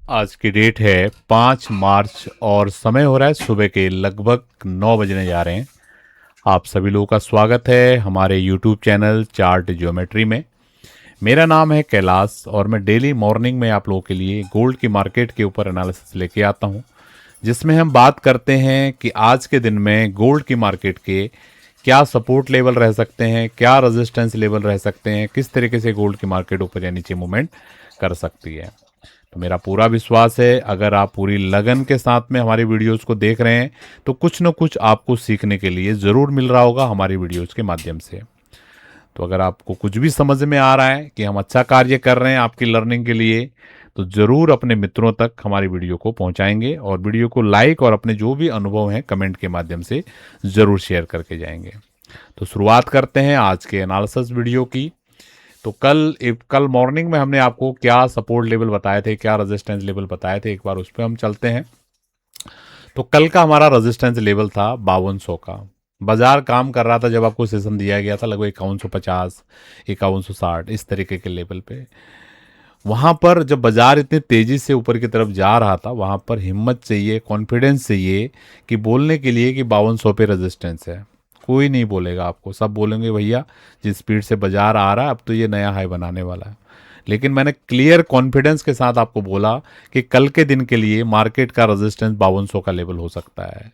आज की डेट है 5 मार्च और समय हो रहा है सुबह के लगभग 9 बजने जा रहे हैं। आप सभी लोगों का स्वागत है हमारे यूट्यूब चैनल चार्ट ज्योमेट्री में। मेरा नाम है कैलाश और मैं डेली मॉर्निंग में आप लोगों के लिए गोल्ड की मार्केट के ऊपर एनालिसिस लेके आता हूं, जिसमें हम बात करते हैं कि आज के दिन में गोल्ड की मार्केट के क्या सपोर्ट लेवल रह सकते हैं, क्या रेजिस्टेंस लेवल रह सकते हैं, किस तरीके से गोल्ड की मार्केट ऊपर या नीचे मूवमेंट कर सकती है। तो मेरा पूरा विश्वास है अगर आप पूरी लगन के साथ में हमारी वीडियोस को देख रहे हैं तो कुछ न कुछ आपको सीखने के लिए ज़रूर मिल रहा होगा हमारी वीडियोस के माध्यम से। तो अगर आपको कुछ भी समझ में आ रहा है कि हम अच्छा कार्य कर रहे हैं आपकी लर्निंग के लिए, तो ज़रूर अपने मित्रों तक हमारी वीडियो को पहुंचाएंगे और वीडियो को लाइक और अपने जो भी अनुभव हैं कमेंट के माध्यम से ज़रूर शेयर करके जाएंगे। तो शुरुआत करते हैं आज के एनालिसिस वीडियो की। तो कल मॉर्निंग में हमने आपको क्या सपोर्ट लेवल बताए थे, क्या रेजिस्टेंस लेवल बताए थे, एक बार उस पर हम चलते हैं। तो कल का हमारा रेजिस्टेंस लेवल था 5200 का। बाजार काम कर रहा था जब आपको सेशन दिया गया था लगभग 5150 5160 इस तरीके के लेवल पे। वहां पर जब बाजार इतनी तेजी से ऊपर की तरफ जा रहा था वहां पर हिम्मत चाहिए, कॉन्फिडेंस चाहिए कि बोलने के लिए कि 5200 पे रेजिस्टेंस है। कोई नहीं बोलेगा आपको, सब बोलेंगे भैया जिस स्पीड से बाजार आ रहा है अब तो ये नया हाई बनाने वाला है। लेकिन मैंने क्लियर कॉन्फिडेंस के साथ आपको बोला कि कल के दिन के लिए मार्केट का रेजिस्टेंस 5200 का लेवल हो सकता है।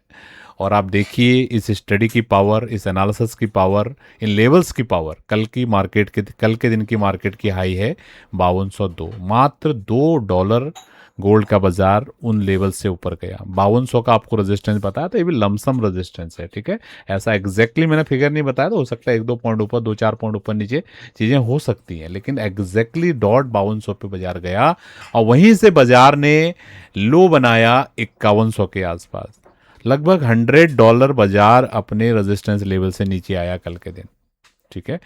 और आप देखिए इस स्टडी की पावर, इस एनालिसिस की पावर, इन लेवल्स की पावर। कल के दिन की मार्केट की हाई है 5202। मात्र $2 गोल्ड का बाजार उन लेवल से ऊपर गया। 5200 का आपको रेजिस्टेंस बताया तो ये भी लमसम रेजिस्टेंस है, ठीक है। ऐसा एग्जैक्टली मैंने फिगर नहीं बताया, तो हो सकता है 1-2 पॉइंट ऊपर, 2-4 पॉइंट ऊपर नीचे चीज़ें हो सकती हैं, लेकिन एग्जैक्टली डॉट 5200 पे बाजार गया और वहीं से बाजार ने लो बनाया 5100 के आसपास। लगभग $100 बाजार अपने रेजिस्टेंस लेवल से नीचे आया कल के दिन, ठीक है।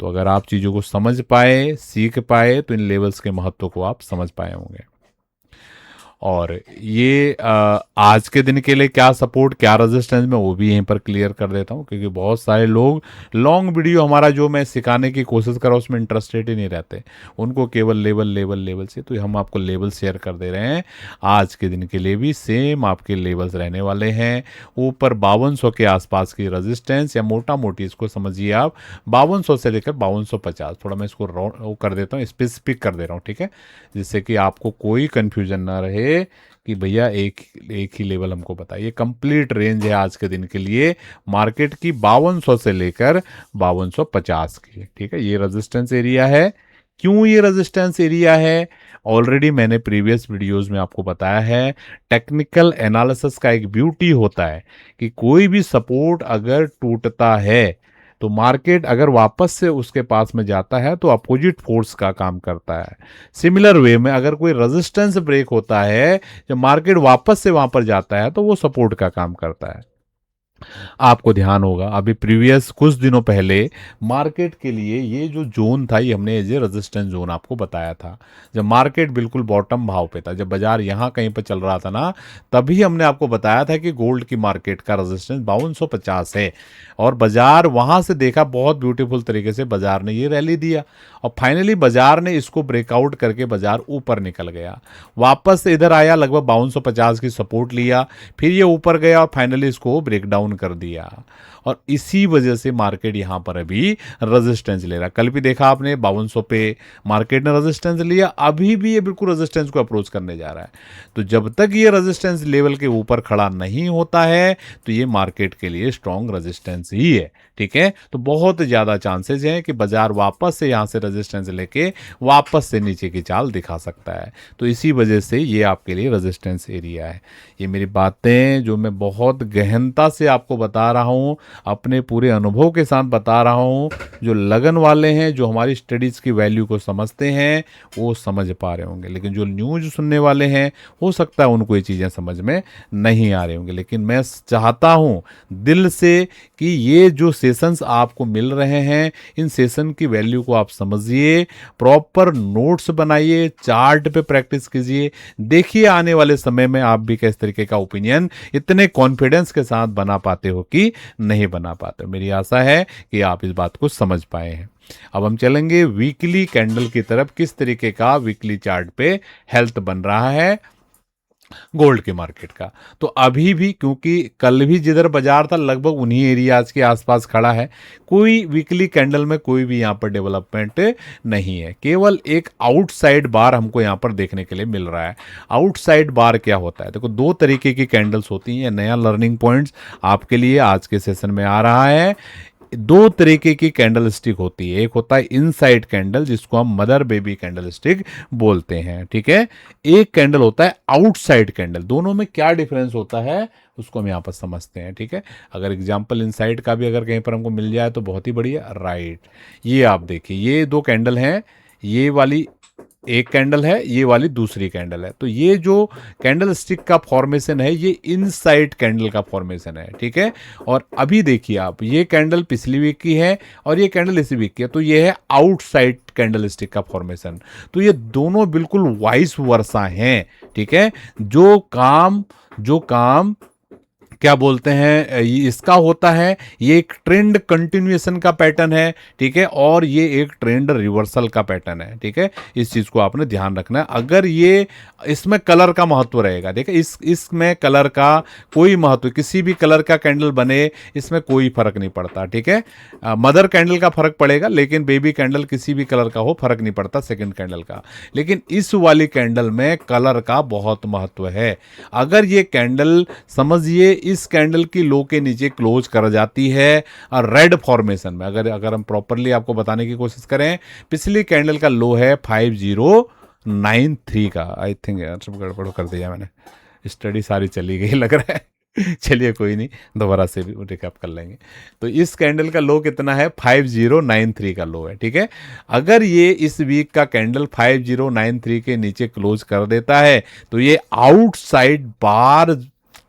तो अगर आप चीज़ों को समझ पाए, सीख पाए, तो इन लेवल्स के महत्व को आप समझ पाए होंगे। और ये आज के दिन के लिए क्या सपोर्ट क्या रेजिस्टेंस में वो भी यहीं पर क्लियर कर देता हूँ, क्योंकि बहुत सारे लोग लॉन्ग वीडियो हमारा जो मैं सिखाने की कोशिश कर रहा हूँ उसमें इंटरेस्टेड ही नहीं रहते। उनको केवल लेवल लेवल लेवल से, तो हम आपको लेवल शेयर कर दे रहे हैं। आज के दिन के लिए भी सेम आपके लेवल्स रहने वाले हैं। ऊपर 5200 के आसपास की रेजिस्टेंस, या मोटा मोटी इसको समझिए आप 5200 से लेकर 5250, थोड़ा मैं इसको वो कर देता हूँ, स्पेसिफिक कर दे रहा हूँ, ठीक है, जिससे कि आपको कोई कंफ्यूजन ना रहे कि भैया एक एक ही लेवल हमको बताइए। कंप्लीट रेंज है आज के दिन के लिए मार्केट की 5200 से लेकर 5250 की, ठीक है। ये रेजिस्टेंस एरिया है। क्यों ये रेजिस्टेंस एरिया है? ऑलरेडी मैंने प्रीवियस वीडियोस में आपको बताया है। टेक्निकल एनालिसिस का एक ब्यूटी होता है कि कोई भी सपोर्ट अगर टूटता है तो मार्केट अगर वापस से उसके पास में जाता है तो अपोजिट फोर्स का काम करता है। सिमिलर वे में अगर कोई रेजिस्टेंस ब्रेक होता है, जब मार्केट वापस से वहां पर जाता है तो वो सपोर्ट का काम करता है। आपको ध्यान होगा अभी प्रीवियस कुछ दिनों पहले मार्केट के लिए ये जो जोन था ये हमने एज ए रेजिस्टेंस जोन आपको बताया था। जब मार्केट बिल्कुल बॉटम भाव पे था, जब बाजार यहाँ कहीं पर चल रहा था ना, तभी हमने आपको बताया था कि गोल्ड की मार्केट का रेजिस्टेंस 5250 है। और बाजार वहां से देखा बहुत ब्यूटीफुल तरीके से बाजार ने ये रैली दिया और फाइनली बाजार ने इसको ब्रेकआउट करके बाजार ऊपर निकल गया, वापस से इधर आया, लगभग 5250 की सपोर्ट लिया, फिर ये ऊपर गया और फाइनली इसको ब्रेक डाउन कर दिया। और इसी वजह से मार्केट यहां पर अभी रेजिस्टेंस ले रहा। कल भी देखा आपने 5200 पे मार्केट ने रेजिस्टेंस लिया, अभी भी ये बिल्कुल रेजिस्टेंस को अप्रोच करने जा रहा है। तो जब तक ये रेजिस्टेंस लेवल के ऊपर खड़ा नहीं होता है तो ये मार्केट के लिए स्ट्रॉन्ग रेजिस्टेंस ही है, ठीक है। तो बहुत ज़्यादा चांसेस हैं कि बाजार वापस से यहाँ से रेजिस्टेंस लेके वापस से नीचे की चाल दिखा सकता है। तो इसी वजह से ये आपके लिए रेजिस्टेंस एरिया है। ये मेरी बातें जो मैं बहुत गहनता से आपको बता रहा हूँ, अपने पूरे अनुभव के साथ बता रहा हूँ। जो लगन वाले हैं, जो हमारी स्टडीज़ की वैल्यू को समझते हैं, वो समझ पा रहे होंगे। लेकिन जो न्यूज़ सुनने वाले हैं हो सकता है उनको ये चीज़ें समझ में नहीं आ रही होंगी। लेकिन मैं चाहता हूँ दिल से कि ये जो सेशंस आपको मिल रहे हैं, इन सेशन की वैल्यू को आप समझिए, प्रॉपर नोट्स बनाइए, चार्ट पे प्रैक्टिस कीजिए। देखिए आने वाले समय में आप भी किस तरीके का ओपिनियन इतने कॉन्फिडेंस के साथ बना पाते हो कि नहीं बना पाते हो। मेरी आशा है कि आप इस बात को समझ पाए हैं। अब हम चलेंगे वीकली कैंडल की तरफ, किस तरीके का वीकली चार्ट पे हेल्थ बन रहा है गोल्ड के मार्केट का। तो अभी भी, क्योंकि कल भी जिधर बाजार था लगभग उन्हीं एरियाज के आसपास खड़ा है, कोई वीकली कैंडल में कोई भी यहाँ पर डेवलपमेंट नहीं है, केवल एक आउटसाइड बार हमको यहाँ पर देखने के लिए मिल रहा है। आउटसाइड बार क्या होता है? देखो, दो तरीके की कैंडल्स होती हैं, नया लर्निंग पॉइंट्स आपके लिए आज के सेशन में आ रहा है। दो तरीके की कैंडल स्टिक होती है, एक होता है इनसाइड कैंडल जिसको हम मदर बेबी कैंडल स्टिक बोलते हैं, ठीक है। एक कैंडल होता है आउटसाइड कैंडल। दोनों में क्या डिफरेंस होता है उसको हम यहाँ पर समझते हैं, ठीक है। अगर एग्जांपल इनसाइड का भी अगर कहीं पर हमको मिल जाए तो बहुत ही बढ़िया। राइट, ये आप देखिए, ये दो कैंडल हैं, ये वाली एक कैंडल है, ये वाली दूसरी कैंडल है। तो ये जो कैंडल स्टिक का फॉर्मेशन है ये इनसाइड कैंडल का फॉर्मेशन है, ठीक है। और अभी देखिए आप, ये कैंडल पिछली वीक की है और ये कैंडल इसी वीक की है, तो ये है आउटसाइड कैंडल स्टिक का फॉर्मेशन। तो ये दोनों बिल्कुल वाइस वर्सा हैं, ठीक है। जो काम क्या बोलते हैं इसका होता है, ये एक ट्रेंड कंटिन्यूएशन का पैटर्न है, ठीक है, और ये एक ट्रेंड रिवर्सल का पैटर्न है, ठीक है। इस चीज को आपने ध्यान रखना है। अगर ये इसमें कलर का महत्व रहेगा, ठीक है, इसमें कलर का कोई महत्व, किसी भी कलर का कैंडल बने इसमें कोई फर्क नहीं पड़ता, ठीक है। मदर कैंडल का फर्क पड़ेगा, लेकिन बेबी कैंडल किसी भी कलर का हो फर्क नहीं पड़ता सेकंड कैंडल का। लेकिन इस वाली कैंडल में कलर का बहुत महत्व है। अगर ये कैंडल समझिए इस कैंडल की लो के नीचे क्लोज कर जाती है और रेड फॉर्मेशन में, अगर हम प्रॉपरली आपको बताने की कोशिश करें, पिछली कैंडल का लो है 5093 का। आई थिंक यार सब गड़बड़ कर दिया मैंने, स्टडी सारी चली गई लग रहा है। चलिए कोई नहीं, दोबारा से भी रिकैप कर लेंगे। तो इस कैंडल का लो कितना है? 5093 का लो है, ठीक है। अगर ये इस वीक का कैंडल 5093 के नीचे क्लोज कर देता है तो ये आउटसाइड बार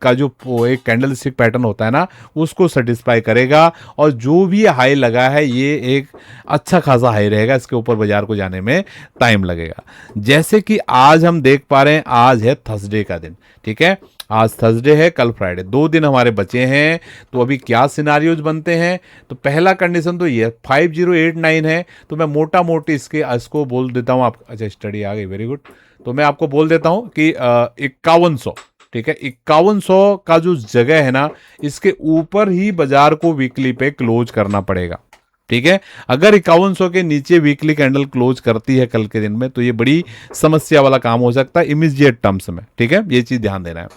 का जो एक कैंडल स्टिक पैटर्न होता है ना, उसको सेटिस्फाई करेगा और जो भी हाई लगा है ये एक अच्छा खासा हाई रहेगा, इसके ऊपर बाजार को जाने में टाइम लगेगा। जैसे कि आज हम देख पा रहे हैं, आज है थर्सडे का दिन, ठीक है। आज थर्सडे है, कल फ्राइडे, 2 दिन हमारे बचे हैं। तो अभी क्या सिनारियोज बनते हैं? तो पहला कंडीशन तो ये 5089 है, तो मैं मोटा मोटी इसको बोल देता हूँ आप। अच्छा, स्टडी आ गई, वेरी गुड। तो मैं आपको बोल देता हूँ कि 5100, ठीक है, 5100 का जो जगह है ना, इसके ऊपर ही बाजार को वीकली पे क्लोज करना पड़ेगा, ठीक है। अगर 5100 के नीचे वीकली कैंडल क्लोज करती है कल के दिन में तो ये बड़ी समस्या वाला काम हो सकता है इमीडिएट टर्म्स में, ठीक है। ये चीज ध्यान देना है।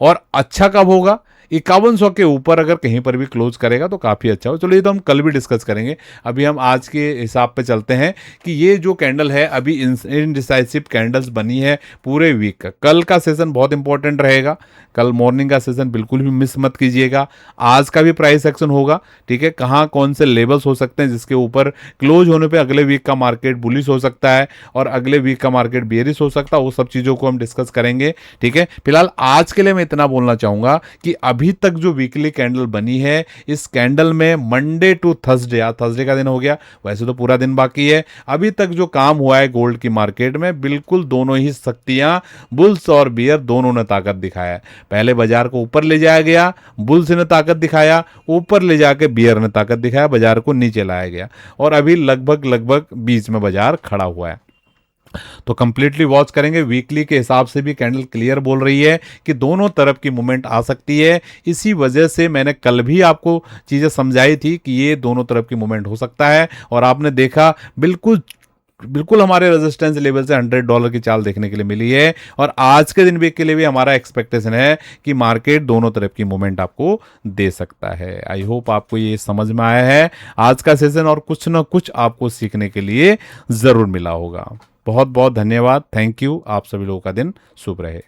और अच्छा कब होगा? 5100 के ऊपर अगर कहीं पर भी क्लोज करेगा तो काफ़ी अच्छा हो। चलो ये तो हम कल भी डिस्कस करेंगे, अभी हम आज के हिसाब पे चलते हैं कि ये जो कैंडल है अभी इनडिसाइसिव कैंडल्स बनी है पूरे वीक का। कल का सेशन बहुत इंपॉर्टेंट रहेगा, कल मॉर्निंग का सेशन बिल्कुल भी मिस मत कीजिएगा। आज का भी प्राइस एक्शन होगा, ठीक है। कहाँ कौन से लेवल्स हो सकते हैं जिसके ऊपर क्लोज होने पर अगले वीक का मार्केट बुलिश हो सकता है और अगले वीक का मार्केट बेयरिश हो सकता है, वो सब चीज़ों को हम डिस्कस करेंगे, ठीक है। फिलहाल आज के लिए मैं इतना बोलना चाहूँगा कि अभी तक जो वीकली कैंडल बनी है, इस कैंडल में मंडे टू थर्सडे, आज थर्सडे का दिन हो गया, वैसे तो पूरा दिन बाकी है, अभी तक जो काम हुआ है गोल्ड की मार्केट में, बिल्कुल दोनों ही शक्तियां, बुल्स और बियर दोनों ने ताकत दिखाया है। पहले बाजार को ऊपर ले जाया गया, बुल्स ने ताकत दिखाया, ऊपर ले जाके बियर ने ताकत दिखाया, बाजार को नीचे लाया गया और अभी लगभग बीच में बाजार खड़ा हुआ है। तो कंप्लीटली वॉच करेंगे। वीकली के हिसाब से भी कैंडल क्लियर बोल रही है कि दोनों तरफ की मूवमेंट आ सकती है। इसी वजह से मैंने कल भी आपको चीज़ें समझाई थी कि ये दोनों तरफ की मूवमेंट हो सकता है और आपने देखा बिल्कुल हमारे रेजिस्टेंस लेवल से $100 की चाल देखने के लिए मिली है। और आज के दिन वीक के लिए भी हमारा एक्सपेक्टेशन है कि मार्केट दोनों तरफ की मूवमेंट आपको दे सकता है। आई होप आपको ये समझ में आया है आज का सेशन और कुछ ना कुछ आपको सीखने के लिए ज़रूर मिला होगा। बहुत बहुत धन्यवाद, थैंक यू। आप सभी लोगों का दिन शुभ रहे।